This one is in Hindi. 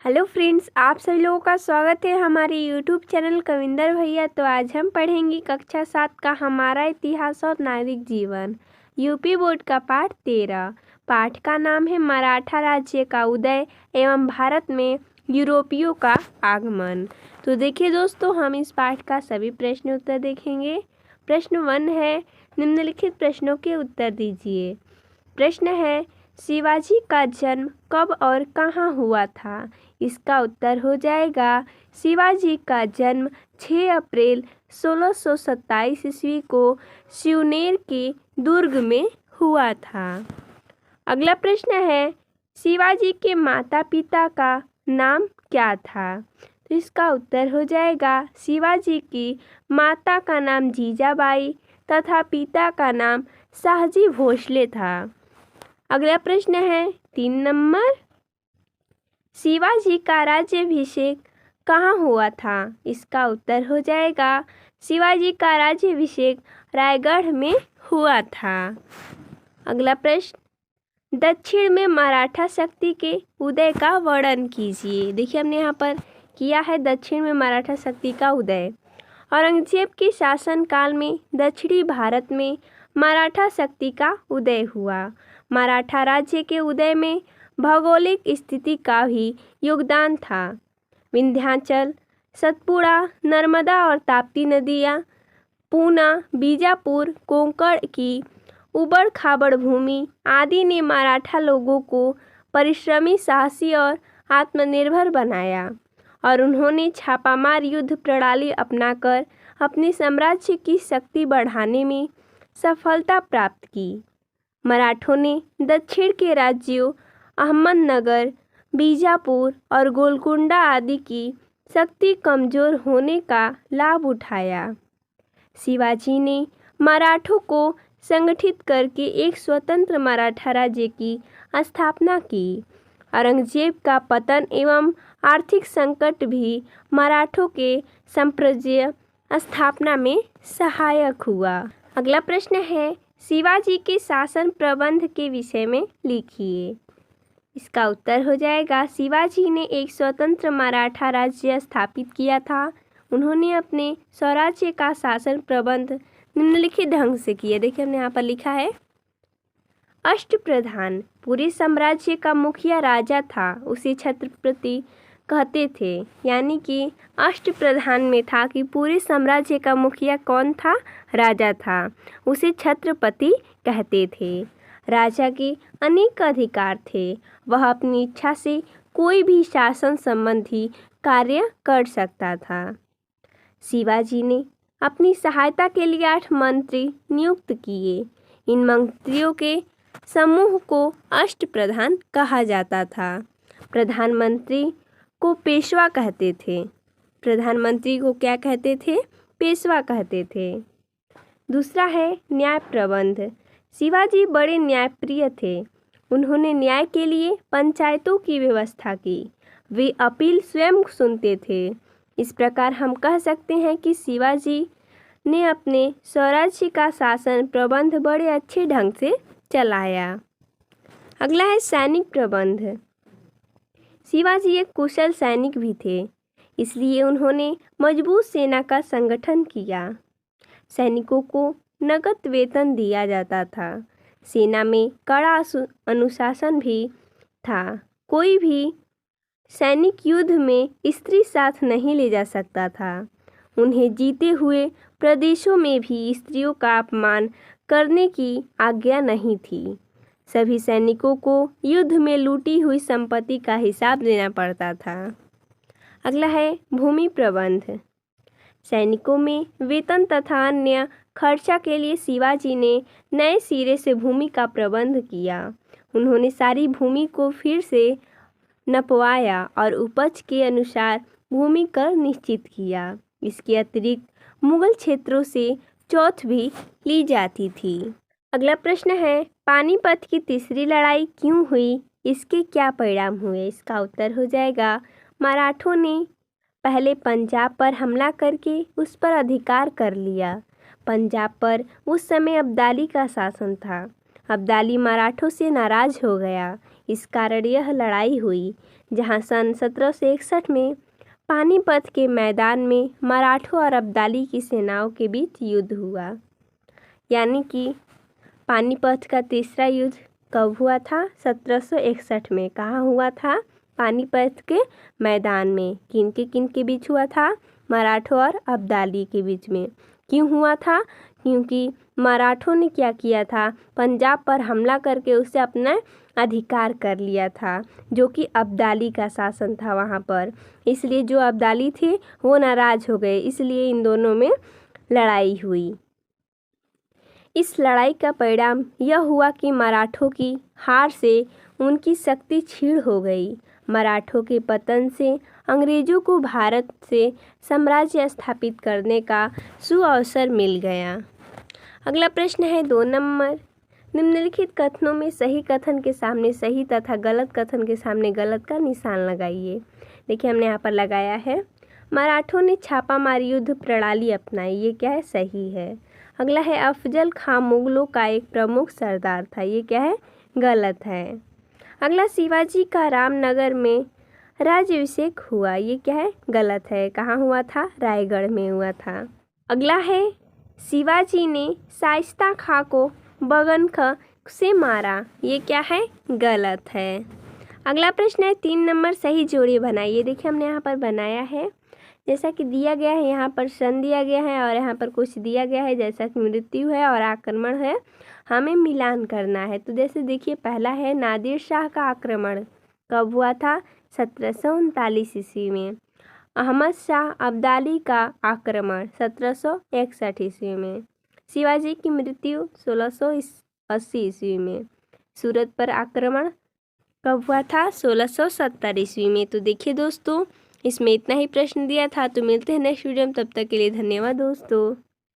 हेलो फ्रेंड्स, आप सभी लोगों का स्वागत है हमारे यूट्यूब चैनल कविंदर भैया। तो आज हम पढ़ेंगे कक्षा 7 का हमारा इतिहास और नागरिक जीवन यूपी बोर्ड का पाठ 13। पाठ का नाम है मराठा राज्य का उदय एवं भारत में यूरोपियों का आगमन। तो देखिए दोस्तों, हम इस पाठ का सभी प्रश्न उत्तर देखेंगे। प्रश्न 1 है, निम्नलिखित प्रश्नों के उत्तर दीजिए। प्रश्न है, शिवाजी का जन्म कब और कहाँ हुआ था? इसका उत्तर हो जाएगा शिवाजी का जन्म 6 अप्रैल 1627 ईस्वी को शिवनेर के दुर्ग में हुआ था। अगला प्रश्न है, शिवाजी के माता पिता का नाम क्या था? तो इसका उत्तर हो जाएगा शिवाजी की माता का नाम जीजाबाई तथा पिता का नाम शाहजी भोसले था। अगला प्रश्न है 3 नंबर, शिवाजी का राज्याभिषेक कहाँ हुआ था? इसका उत्तर हो जाएगा शिवाजी का राज्याभिषेक रायगढ़ में हुआ था। अगला प्रश्न, दक्षिण में मराठा शक्ति के उदय का वर्णन कीजिए। देखिए, हमने यहाँ पर किया है दक्षिण में मराठा शक्ति का उदय। औरंगजेब के शासनकाल में दक्षिणी भारत में मराठा शक्ति का उदय हुआ। मराठा राज्य के उदय में भौगोलिक स्थिति का भी योगदान था। विंध्याचल, सतपुड़ा, नर्मदा और ताप्ती नदियाँ, पूना, बीजापुर, कोंकण की उबड़ खाबड़ भूमि आदि ने मराठा लोगों को परिश्रमी, साहसी और आत्मनिर्भर बनाया और उन्होंने छापामार युद्ध प्रणाली अपनाकर अपने साम्राज्य की शक्ति बढ़ाने में सफलता प्राप्त की। मराठों ने दक्षिण के राज्यों अहमदनगर, बीजापुर और गोलकुंडा आदि की शक्ति कमजोर होने का लाभ उठाया। शिवाजी ने मराठों को संगठित करके एक स्वतंत्र मराठा राज्य की स्थापना की। औरंगजेब का पतन एवं आर्थिक संकट भी मराठों के साम्राज्य स्थापना में सहायक हुआ। अगला प्रश्न है, शिवाजी के शासन प्रबंध के विषय में लिखिए। इसका उत्तर हो जाएगा शिवाजी ने एक स्वतंत्र मराठा राज्य स्थापित किया था। उन्होंने अपने स्वराज्य का शासन प्रबंध निम्नलिखित ढंग से किया। देखिए, हमने यहाँ पर लिखा है, अष्टप्रधान पूरे साम्राज्य का मुखिया राजा था, उसे छत्रपति कहते थे। यानी कि अष्टप्रधान में था कि पूरे साम्राज्य का मुखिया कौन था? राजा था, उसे छत्रपति कहते थे। राजा के अनेक अधिकार थे, वह अपनी इच्छा से कोई भी शासन संबंधी कार्य कर सकता था। शिवाजी ने अपनी सहायता के लिए 8 मंत्री नियुक्त किए। इन मंत्रियों के समूह को अष्टप्रधान कहा जाता था। प्रधानमंत्री को पेशवा कहते थे। प्रधानमंत्री को क्या कहते थे? पेशवा कहते थे। दूसरा है न्याय प्रबंध। शिवाजी बड़े न्यायप्रिय थे। उन्होंने न्याय के लिए पंचायतों की व्यवस्था की। वे अपील स्वयं सुनते थे। इस प्रकार हम कह सकते हैं कि शिवाजी ने अपने स्वराज्य का शासन प्रबंध बड़े अच्छे ढंग से चलाया। अगला है सैनिक प्रबंध। शिवाजी एक कुशल सैनिक भी थे, इसलिए उन्होंने मजबूत सेना का संगठन किया। सैनिकों को नकद वेतन दिया जाता था। सेना में कड़ा अनुशासन भी था। कोई भी सैनिक युद्ध में स्त्री साथ नहीं ले जा सकता था। उन्हें जीते हुए प्रदेशों में भी स्त्रियों का अपमान करने की आज्ञा नहीं थी। सभी सैनिकों को युद्ध में लूटी हुई संपत्ति का हिसाब देना पड़ता था। अगला है भूमि प्रबंध। सैनिकों में वेतन तथा अन्य खर्चा के लिए शिवाजी ने नए सिरे से भूमि का प्रबंध किया। उन्होंने सारी भूमि को फिर से नपवाया और उपज के अनुसार भूमि कर निश्चित किया। इसके अतिरिक्त मुगल क्षेत्रों से चौथ भी ली जाती थी। अगला प्रश्न है, पानीपत की तीसरी लड़ाई क्यों हुई? इसके क्या परिणाम हुए? इसका उत्तर हो जाएगा मराठों ने पहले पंजाब पर हमला करके उस पर अधिकार कर लिया। पंजाब पर उस समय अब्दाली का शासन था। अब्दाली मराठों से नाराज हो गया, इस कारण यह लड़ाई हुई। जहां सन 1761 में पानीपत के मैदान में मराठों और अब्दाली की सेनाओं के बीच युद्ध हुआ। यानी कि पानीपत का तीसरा युद्ध कब हुआ था? 1761 में। कहाँ हुआ था? पानीपत के मैदान में। किन के बीच हुआ था? मराठों और अब्दाली के बीच में। क्यों हुआ था? क्योंकि मराठों ने क्या किया था? पंजाब पर हमला करके उसे अपना अधिकार कर लिया था, जो कि अब्दाली का शासन था वहाँ पर। इसलिए जो अब्दाली थे वो नाराज़ हो गए, इसलिए इन दोनों में लड़ाई हुई। इस लड़ाई का परिणाम यह हुआ कि मराठों की हार से उनकी शक्ति क्षीण हो गई। मराठों के पतन से अंग्रेजों को भारत से साम्राज्य स्थापित करने का सुअवसर मिल गया। अगला प्रश्न है 2 नंबर। निम्नलिखित कथनों में सही कथन के सामने सही तथा गलत कथन के सामने गलत का निशान लगाइए। देखिए हमने यहाँ पर लगाया है, मराठों ने छापामार युद्ध प्रणाली अपनाई। ये क्या है? सही है। अगला है, अफजल खां मुगलों का एक प्रमुख सरदार था। ये क्या है? गलत है। अगला, शिवाजी का रामनगर में राज्याभिषेक हुआ। ये क्या है? गलत है। कहाँ हुआ था? रायगढ़ में हुआ था। अगला है, शिवाजी ने शाइस्ता खां को बगनख से मारा। ये क्या है? गलत है। अगला प्रश्न है 3 नंबर, सही जोड़ी बनाइए। देखिए हमने यहाँ पर बनाया है, जैसा कि दिया गया है, यहाँ पर सन दिया गया है और यहाँ पर कुछ दिया गया है, जैसा कि मृत्यु है और आक्रमण है, हमें मिलान करना है। तो जैसे देखिए पहला है, नादिर शाह का आक्रमण कब हुआ था? 1739 ईस्वी में। अहमद शाह अब्दाली का आक्रमण 1761 ईस्वी में। शिवाजी की मृत्यु 1680 ईस्वी में। सूरत पर आक्रमण कब हुआ था? 1670 ईस्वी में। तो देखिए दोस्तों, इसमें इतना ही प्रश्न दिया था। तो मिलते हैं नेक्स्ट वीडियो में, तब तक के लिए धन्यवाद दोस्तों।